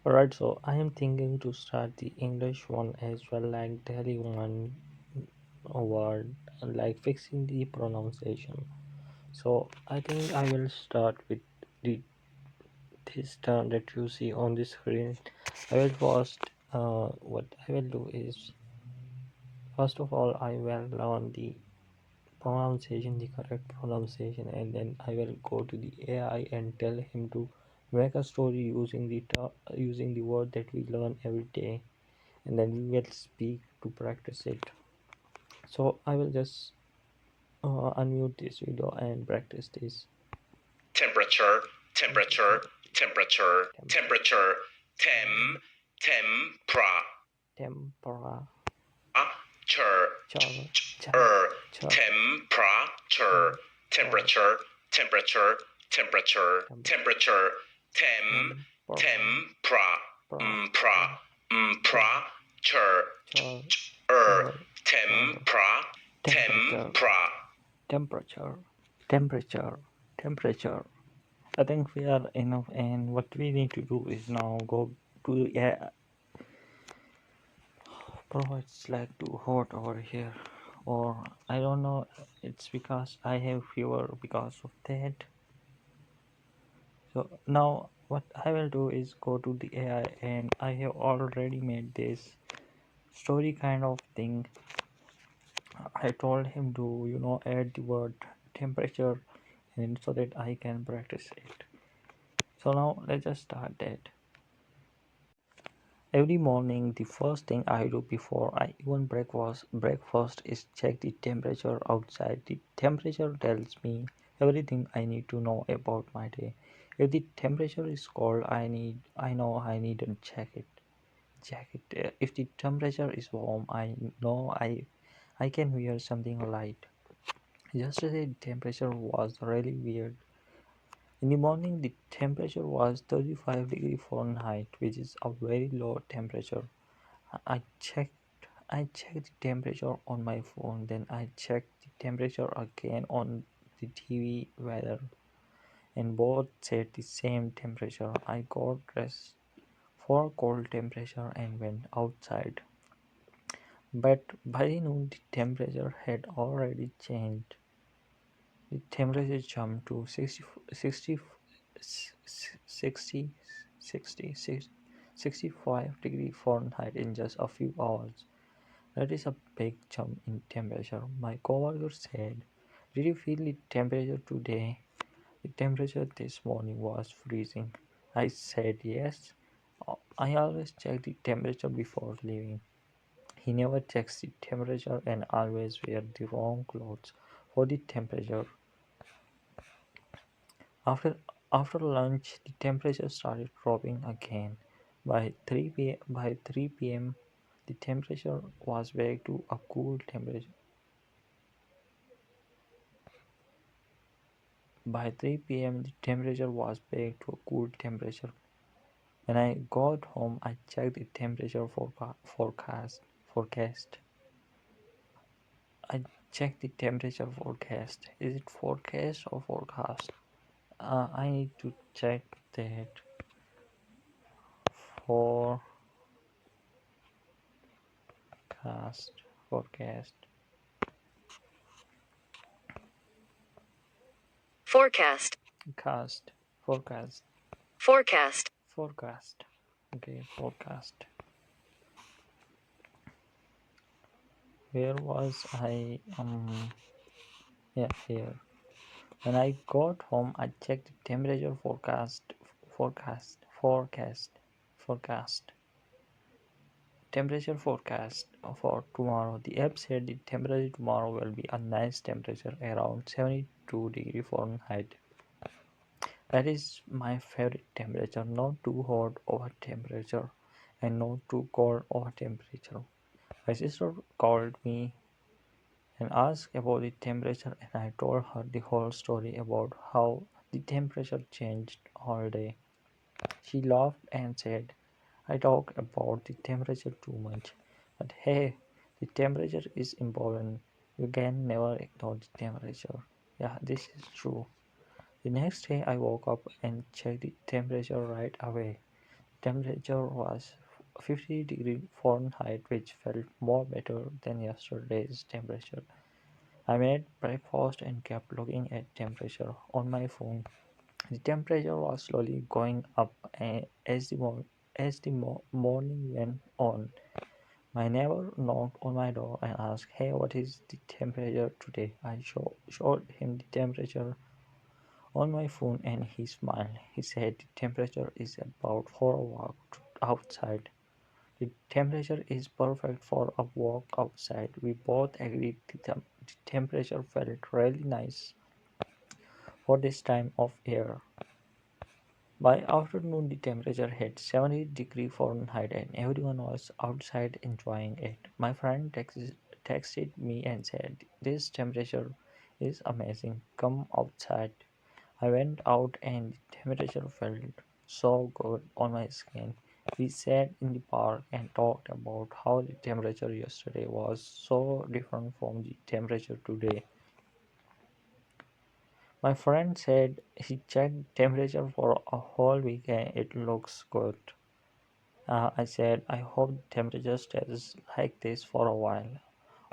Alright, so I am thinking to start the English one as well, like daily one word, like fixing the pronunciation. So I think I will start with the this term that you see on the screen. I will first, what I will do is, first of all, I will learn the pronunciation, the correct pronunciation, and then I will go to the AI and tell him to make a story using using the word that we learn every day, and then we will speak to practice it. So I will just unmute this video and practice this. Temperature, temperature, temperature, temperature, tempra, Temperature, chur, chur, chur, temperature, temperature, temperature, temperature, temperature, tempra, pra, pra, chur, tempra, tempra. temperature, temperature, temperature. I think we are enough, and what we need to do is now go to, yeah, bro. It's like too hot over here, or I don't know. It's because I have fever because of that. So now what I will do is go to the AI, and I have already made this story kind of thing. I told him to, add the word temperature, and so that I can practice it. So now let's just start that. Every morning, the first thing I do before I even breakfast is check the temperature outside. The temperature tells me everything I need to know about my day. If the temperature is cold, I know I need to check it. If the temperature is warm, I know I can wear something light. Yesterday the temperature was really weird. In the morning the temperature was 35 degrees Fahrenheit, which is a very low temperature. I checked I checked the temperature on my phone, then I checked the temperature again on the TV weather, and both said the same temperature. I got dressed for cold temperature and went outside. But by noon the temperature had already changed. The temperature jumped to 65 degrees Fahrenheit in just a few hours. That is a big jump in temperature. My coworker said, "Did you feel the temperature today?" The temperature this morning was freezing. I said yes. I always check the temperature before leaving. He never checks the temperature and always wear the wrong clothes for the temperature. After after lunch, the temperature started dropping again. By 3 p.m., the temperature was back to a cool temperature. By 3 p.m., the temperature was back to a cool temperature. When I got home, I checked the temperature forecast. I checked the temperature forecast. Is it forecast or forecast? I need to check that. Forecast, forecast, Forecast, cast, forecast, forecast, forecast. Okay, forecast. Where was I? Yeah, here. When I got home, I checked the temperature forecast. Temperature forecast for tomorrow. The app said the temperature tomorrow will be a nice temperature around 72 degrees Fahrenheit. That is my favorite temperature, not too hot over temperature and not too cold over temperature. My sister called me and asked about the temperature, and I told her the whole story about how the temperature changed all day. She laughed and said, "I talk about the temperature too much. But hey, the temperature is important. You can never ignore the temperature." Yeah, this is true. The next day I woke up and checked the temperature right away. temperature was 50 degree Fahrenheit, which felt more better than yesterday's temperature. I made breakfast and kept looking at temperature on my phone. The temperature was slowly going up as the morning went on. My neighbor knocked on my door and asked, "Hey, what is the temperature today?" I showed him the temperature on my phone and he smiled. He said the temperature is about for a walk outside. The temperature is perfect for a walk outside. We both agreed the temperature felt really nice for this time of year. By afternoon, the temperature hit 70 degrees Fahrenheit and everyone was outside enjoying it. My friend texted me and said, "This temperature is amazing. Come outside." I went out and the temperature felt so good on my skin. We sat in the park and talked about how the temperature yesterday was so different from the temperature today. My friend said he checked temperature for a whole week and it looks good. I said I hope the temperature stays like this for a while.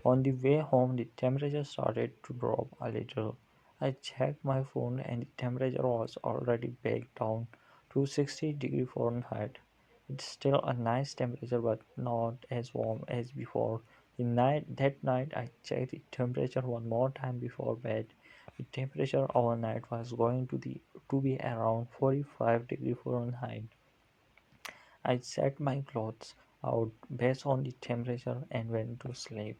On the way home, the temperature started to drop a little. I checked my phone and the temperature was already back down to 60 degrees Fahrenheit. It's still a nice temperature but not as warm as before. That night I checked the temperature one more time before bed. The temperature overnight was going to be around 45 degrees Fahrenheit. I set my clothes out based on the temperature and went to sleep.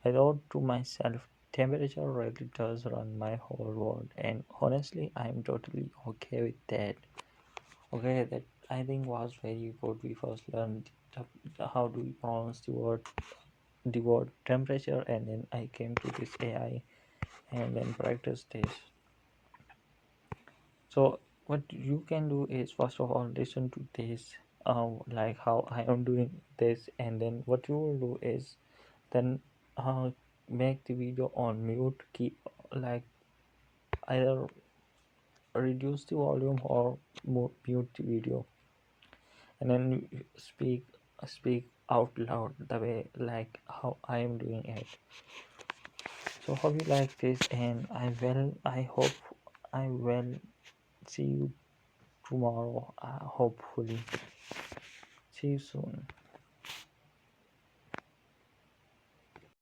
I thought to myself, temperature really does run my whole world, and honestly, I'm totally okay with that. Okay, that I think was very good. We first learned how do we pronounce the word temperature, and then I came to this AI and then practice this. So what you can do is first of all listen to this, like how I am doing this, and then what you will do is then make the video on mute, keep like either reduce the volume or mute the video, and then you speak out loud the way like how I am doing it. So hope you like this, and I will see you tomorrow, hopefully. See you soon.